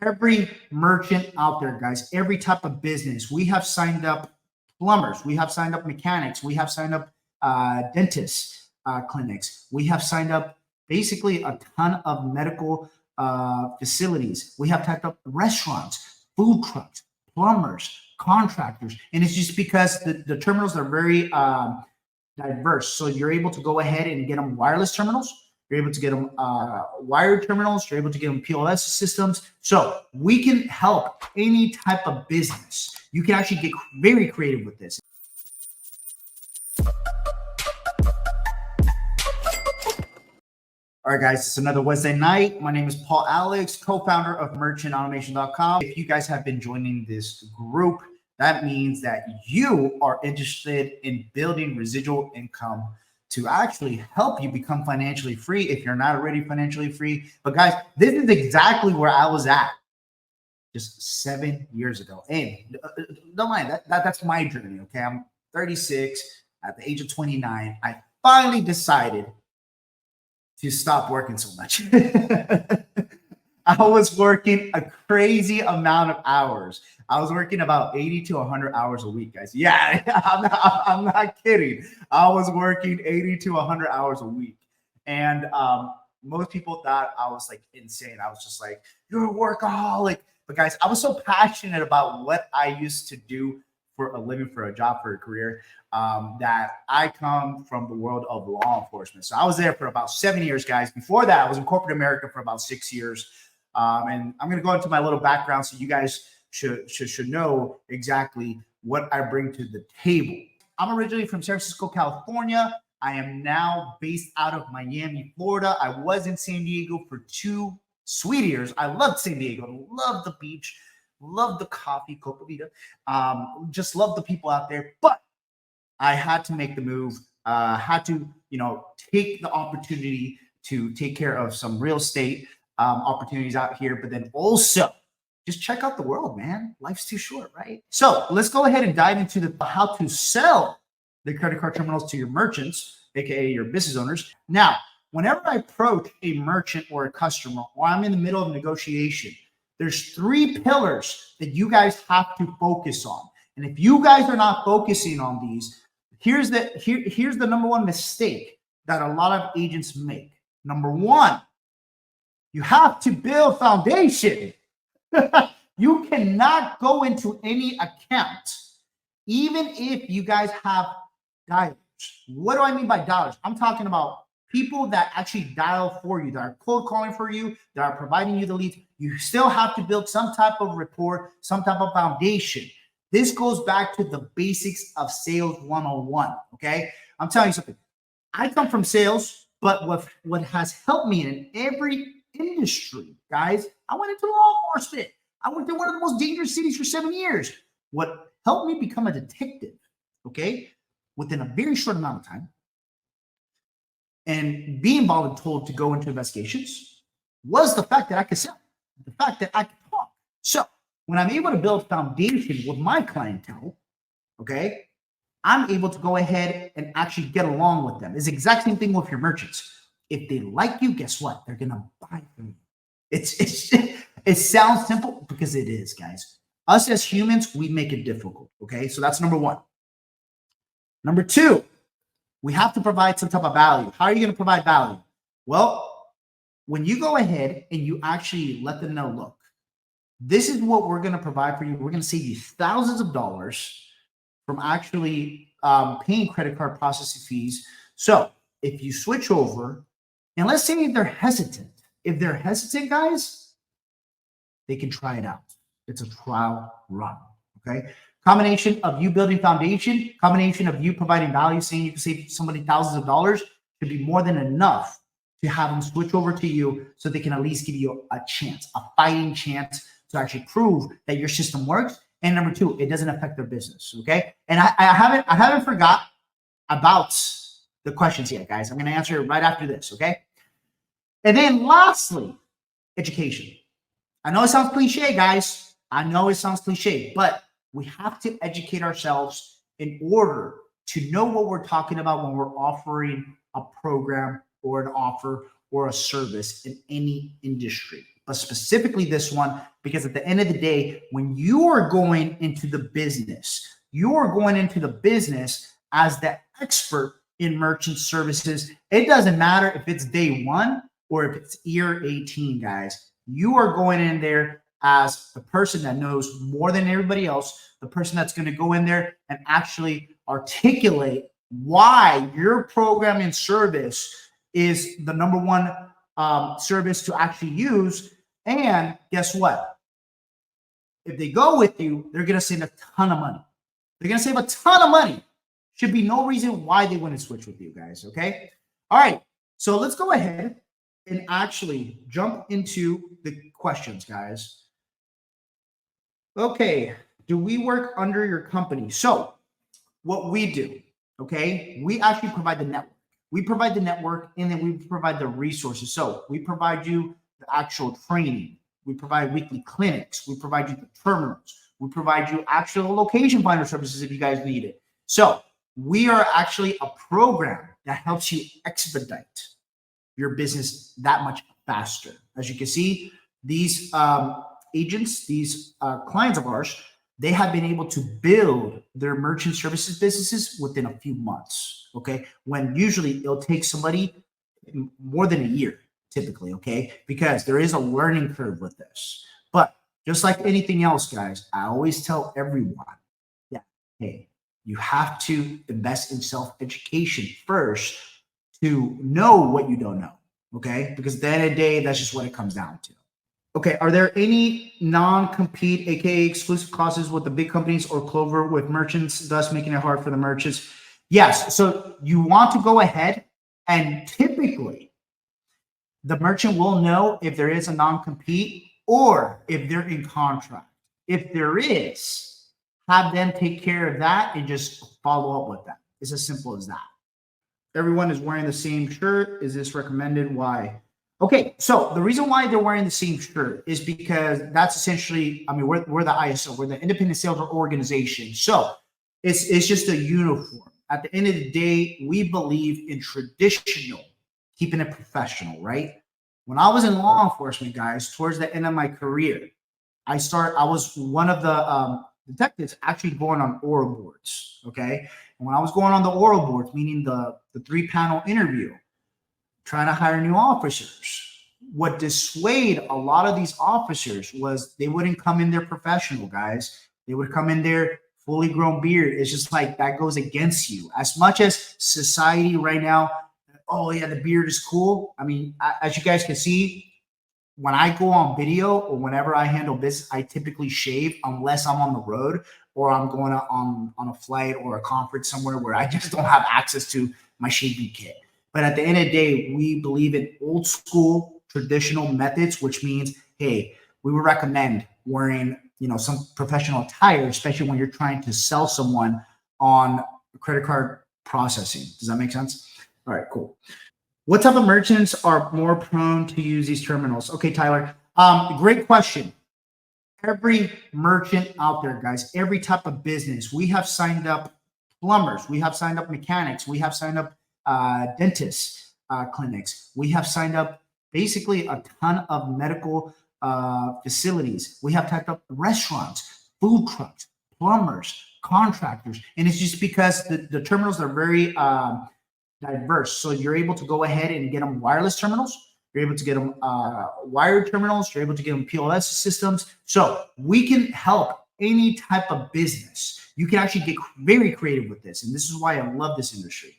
every merchant out there, guys, every type of business. We have signed up plumbers, we have signed up mechanics, we have signed up dentists, clinics, we have signed up basically a ton of medical facilities. We have typed up restaurants, food trucks, plumbers, contractors, and it's just because the terminals are very diverse. So you're able to go ahead and get them wireless terminals. You're able to get them wired terminals. You're able to get them POS systems. So we can help any type of business. You can actually get very creative with this. All right, guys, it's another Wednesday night. My name is Paul Alex, co-founder of merchantautomation.com. If you guys have been joining this group, that means that you are interested in building residual income to actually help you become financially free if you're not already financially free. But guys, this is exactly where I was at just 7 years ago. And don't mind, that's my journey, okay? I'm 36. At the age of 29, I finally decided to stop working so much. I was working a crazy amount of hours. I was working about 80 to 100 hours a week, guys. Yeah, I'm not kidding. I was working 80 to 100 hours a week. And most people thought I was like insane. I was just like, you're a workaholic. But guys, I was so passionate about what I used to do for a living, for a job, for a career, that I come from the world of law enforcement. So I was there for about 7 years, guys. Before that, I was in corporate America for about 6 years. And I'm going to go into my little background so you guys should know exactly what I bring to the table. I'm originally from San Francisco, California. I am now based out of Miami, Florida. I was in San Diego for 2 sweet years. I loved San Diego, loved the beach, loved the coffee, Coca Vida. Just loved the people out there. But I had to make the move, had to, take the opportunity to take care of some real estate opportunities out here, but then also just check out the world, man. Life's too short, right? So let's go ahead and dive into the how to sell the credit card terminals to your merchants, aka your business owners. Now, whenever I approach a merchant or a customer, or I'm in the middle of negotiation, there's 3 pillars that you guys have to focus on. And if you guys are not focusing on these, here's the number one mistake that a lot of agents make. Number 1, you have to build foundation. You cannot go into any account, even if you guys have dialers. What do I mean by dialers? I'm talking about people that actually dial for you, that are cold calling for you, that are providing you the leads. You still have to build some type of rapport, some type of foundation. This goes back to the basics of sales 101, okay? I'm telling you something. I come from sales, but what has helped me in every industry, guys, I went into law enforcement. I went to one of the most dangerous cities for 7 years. What helped me become a detective, okay, within a very short amount of time, and being voluntold to go into investigations, was the fact that I could sell, the fact that I could talk. So when I'm able to build foundation with my clientele, okay, I'm able to go ahead and actually get along with them. It's the exact same thing with your merchants. If they like you, guess what? They're gonna buy from you. It sounds simple because it is, guys. Us as humans, we make it difficult. Okay, so that's number 1. Number 2, we have to provide some type of value. How are you going to provide value? Well, when you go ahead and you actually let them know, look, this is what we're going to provide for you. We're going to save you thousands of dollars from actually paying credit card processing fees. So if you switch over, and let's say if they're hesitant, guys, they can try it out. It's a trial run, okay? Combination of you building foundation, combination of you providing value, saying you can save somebody thousands of dollars should be more than enough to have them switch over to you so they can at least give you a chance, a fighting chance to actually prove that your system works. And number 2, it doesn't affect their business, okay? And I haven't forgot about the questions yet, guys. I'm going to answer it right after this, okay? And then lastly, education. I know it sounds cliche, guys. I know it sounds cliche, but we have to educate ourselves in order to know what we're talking about when we're offering a program or an offer or a service in any industry. but specifically this one, because at the end of the day, when you are going into the business, you are going into the business as the expert in merchant services. It doesn't matter if it's day one or if it's year 18, guys. You are going in there as the person that knows more than everybody else, the person that's going to go in there and actually articulate why your program and service is the number one service to actually use. And guess what? If they go with you, they're going to save a ton of money. They're going to save a ton of money. Should be no reason why they wouldn't switch with you guys, okay? All right, so let's go ahead and actually jump into the questions, guys. Okay, do we work under your company? So what we do, okay, we actually provide the network. We provide the network, and then we provide the resources. So we provide you the actual training. We provide weekly clinics. We provide you the terminals. We provide you actual location finder services if you guys need it. So we are actually a program that helps you expedite your business that much faster. As you can see, these agents, these clients of ours, they have been able to build their merchant services businesses within a few months, okay? When usually it'll take somebody more than a year, typically, okay? Because there is a learning curve with this. But just like anything else, guys, I always tell everyone that, hey, you have to invest in self-education first to know what you don't know, okay? Because at the end of the day, that's just what it comes down to. Okay, are there any non-compete, aka exclusive clauses with the big companies or Clover with merchants, thus making it hard for the merchants? Yes, so you want to go ahead and typically the merchant will know if there is a non-compete or if they're in contract. If there is, have them take care of that and just follow up with that. It's as simple as that. Everyone is wearing the same shirt. Is this recommended? Why? Okay, so the reason why they're wearing the same shirt is because that's essentially, I mean, we're the ISO, we're the independent sales organization. So it's just a uniform. At the end of the day, we believe in traditional, keeping it professional, right? When I was in law enforcement, guys, towards the end of my career, I was one of the detectives actually going on oral boards, okay? And when I was going on the oral boards, meaning the 3-panel interview, trying to hire new officers, what dissuaded a lot of these officers was they wouldn't come in there professional, guys. They would come in there fully grown beard. It's just like that goes against you. As much as society right now, oh yeah, the beard is cool. I mean, as you guys can see, when I go on video or whenever I handle business, I typically shave unless I'm on the road or I'm going on a flight or a conference somewhere where I just don't have access to my shaving kit. But at the end of the day, we believe in old school traditional methods, which means, hey, we would recommend wearing, some professional attire, especially when you're trying to sell someone on credit card processing. Does that make sense? All right, cool. What type of merchants are more prone to use these terminals? Okay, Tyler, great question. Every merchant out there, guys, every type of business, we have signed up plumbers, we have signed up mechanics, we have signed up dentist clinics. We have signed up basically a ton of medical facilities. We have typed up restaurants, food trucks, plumbers, contractors. And it's just because the terminals are very diverse. So you're able to go ahead and get them wireless terminals. You're able to get them wired terminals. You're able to get them POS systems. So we can help any type of business. You can actually get very creative with this. And this is why I love this industry.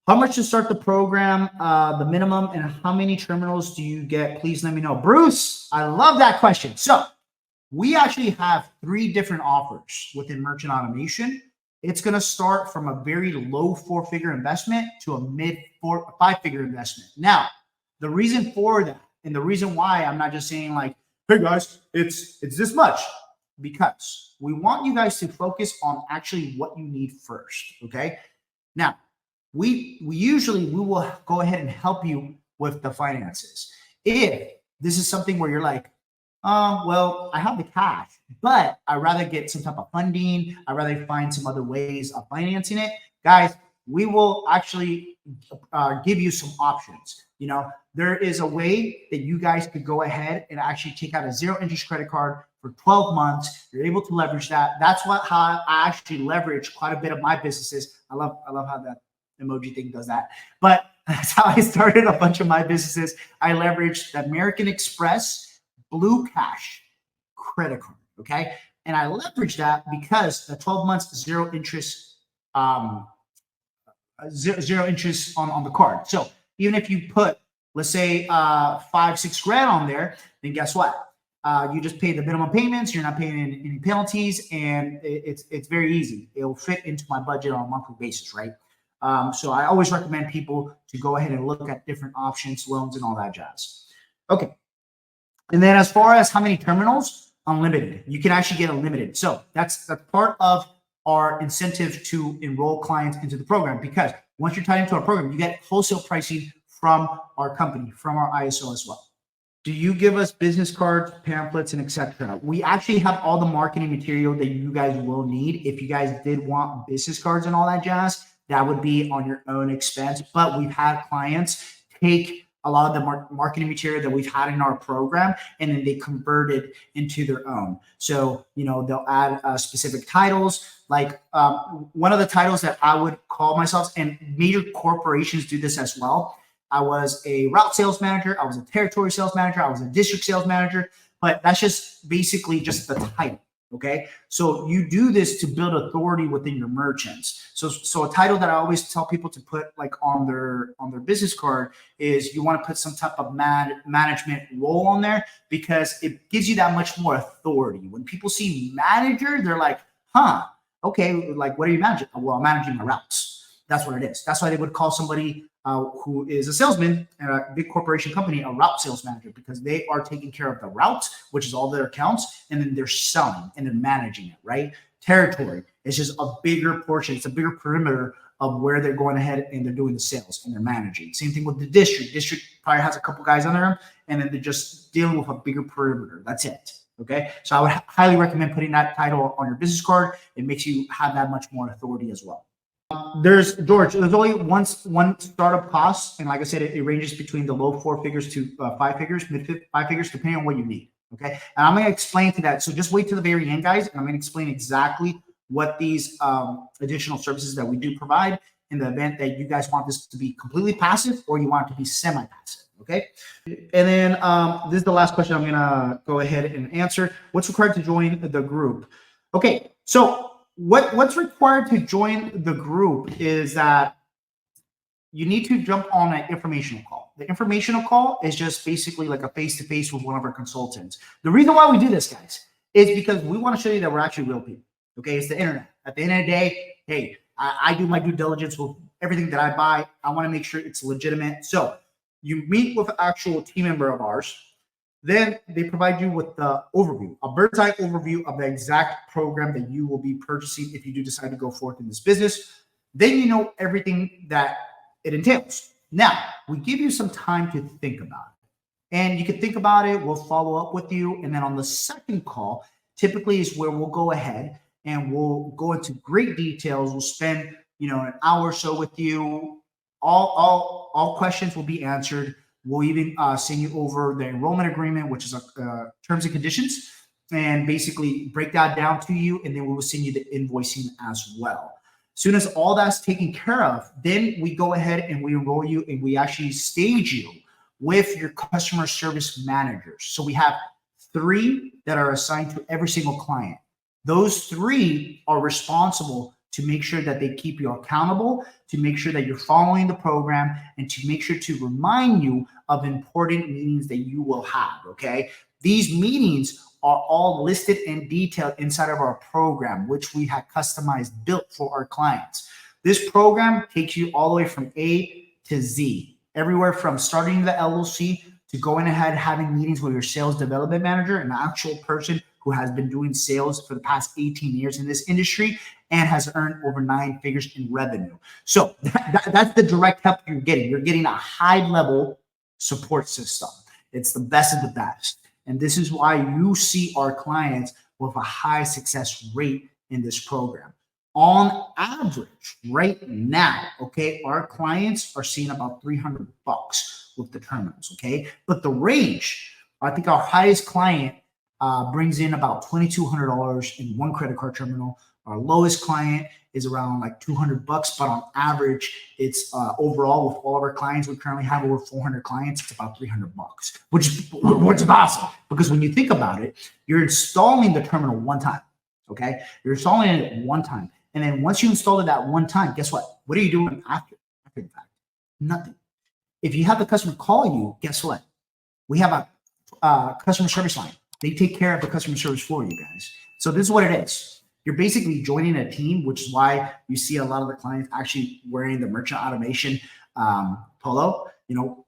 How much to start the program, the minimum, and how many terminals do you get? Please let me know. Bruce, I love that question. So we actually have 3 different offers within merchant automation. It's going to start from a very low 4-figure investment to a mid 5-figure investment. Now, the reason for that and the reason why I'm not just saying like, hey guys, it's this much, because we want you guys to focus on actually what you need first. Okay. Now, we will go ahead and help you with the finances. If this is something where you're like, well, I have the cash, but I'd rather get some type of funding. I'd rather find some other ways of financing it. Guys, we will actually give you some options. There is a way that you guys could go ahead and actually take out a zero interest credit card for 12 months. You're able to leverage that. That's how I actually leverage quite a bit of my businesses. I love how that emoji thing does that. But that's how I started a bunch of my businesses. I leveraged the American Express Blue Cash credit card. Okay. And I leveraged that because the 12 months, zero interest, zero interest on the card. So even if you put, let's say, 5-6 grand on there, then guess what? You just pay the minimum payments. You're not paying any penalties, and it's very easy. It'll fit into my budget on a monthly basis, right? So I always recommend people to go ahead and look at different options, loans, and all that jazz. Okay. And then as far as how many terminals, unlimited. You can actually get unlimited. So that's part of our incentive to enroll clients into the program, because once you're tied into our program, you get wholesale pricing from our company, from our ISO as well. Do you give us business cards, pamphlets, and etc.? We actually have all the marketing material that you guys will need. If you guys did want business cards and all that jazz, that would be on your own expense. But we've had clients take a lot of the marketing material that we've had in our program, and then they convert it into their own. So, they'll add specific titles. Like one of the titles that I would call myself, and major corporations do this as well. I was a route sales manager. I was a territory sales manager. I was a district sales manager. But that's just basically just the title. Okay. So you do this to build authority within your merchants. So a title that I always tell people to put like on their business card is you want to put some type of management role on there, because it gives you that much more authority. When people see manager, they're like, okay, like, what are you managing? Well, I'm managing my routes. That's what it is. That's why they would call somebody who is a salesman at a big corporation company a route sales manager, because they are taking care of the routes, which is all their accounts, and then they're selling and they're managing it, right? Territory is just a bigger portion. It's a bigger perimeter of where they're going ahead and they're doing the sales and they're managing. Same thing with the district. District probably has a couple guys under them, and then they're just dealing with a bigger perimeter. That's it. Okay. So I would highly recommend putting that title on your business card. It makes you have that much more authority as well. There's only one startup cost, and like I said, it ranges between the low 4 figures to 5 figures, mid 5 figures, depending on what you need. Okay, and I'm going to explain to that. So just wait to the very end, guys, and I'm going to explain exactly what these additional services that we do provide in the event that you guys want this to be completely passive or you want it to be semi-passive. Okay, and then this is the last question I'm going to go ahead and answer. What's required to join the group? Okay, so what's required to join the group is that you need to jump on an informational call. The informational call is just basically like a face-to-face with one of our consultants. The reason why we do this, guys, is because we want to show you that we're actually real people. Okay, it's the internet. At the end of the day, hey, I do my due diligence with everything that I buy. I want to make sure it's legitimate. So you meet with an actual team member of ours. Then they provide you with the overview, a bird's eye overview of the exact program that you will be purchasing if you do decide to go forth in this business. Then you know everything that it entails. Now, we give you some time to think about it. And you can think about it. We'll follow up with you. And then on the second call, typically is where we'll go ahead and we'll go into great details. We'll spend, an hour or so with you. All questions will be answered. We'll even send you over the enrollment agreement, which is terms and conditions, and basically break that down to you. And then we will send you the invoicing as well. As soon as all that's taken care of, then we go ahead and we enroll you and we actually stage you with your customer service managers. So we have 3 that are assigned to every single client. Those 3 are responsible to make sure that they keep you accountable, to make sure that you're following the program, and to make sure to remind you of important meetings that you will have, okay? These meetings are all listed and detailed inside of our program, which we have customized, built for our clients. This program takes you all the way from A to Z, everywhere from starting the LLC to going ahead having meetings with your sales development manager, an actual person who has been doing sales for the past 18 years in this industry and has earned over 9 figures in revenue. So that's the direct help you're getting. You're getting a high-level support system. It's the best of the best. And this is why you see our clients with a high success rate in this program. On average, right now, okay, our clients are seeing about $300 with the terminals, okay? But the range, I think our highest client brings in about $2,200 in one credit card terminal. Our lowest client is around like $200, but on average, it's overall with all of our clients, we currently have over 400 clients. It's about $300, which is awesome because when you think about it, you're installing the terminal one time. Okay, you're installing it one time, and then once you install it that one time, guess what? What are you doing after the fact? Nothing. If you have the customer call you, guess what? We have a customer service line. They take care of the customer service for you guys. So this is what it is. You're basically joining a team, which is why you see a lot of the clients actually wearing the merchant automation polo,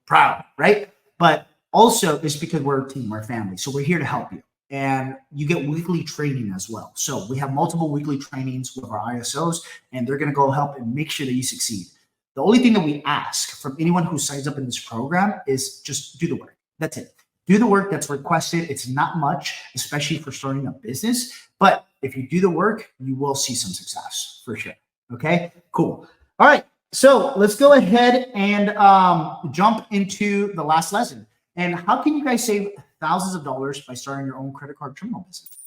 proud, right? But also it's because we're a team, we're a family. So we're here to help you. And you get weekly training as well. So we have multiple weekly trainings with our ISOs, and they're going to go help and make sure that you succeed. The only thing that we ask from anyone who signs up in this program is just do the work. That's it. Do the work that's requested. It's not much, especially for starting a business. But if you do the work, you will see some success for sure. Okay, cool. All right. So let's go ahead and jump into the last lesson. And how can you guys save thousands of dollars by starting your own credit card terminal business?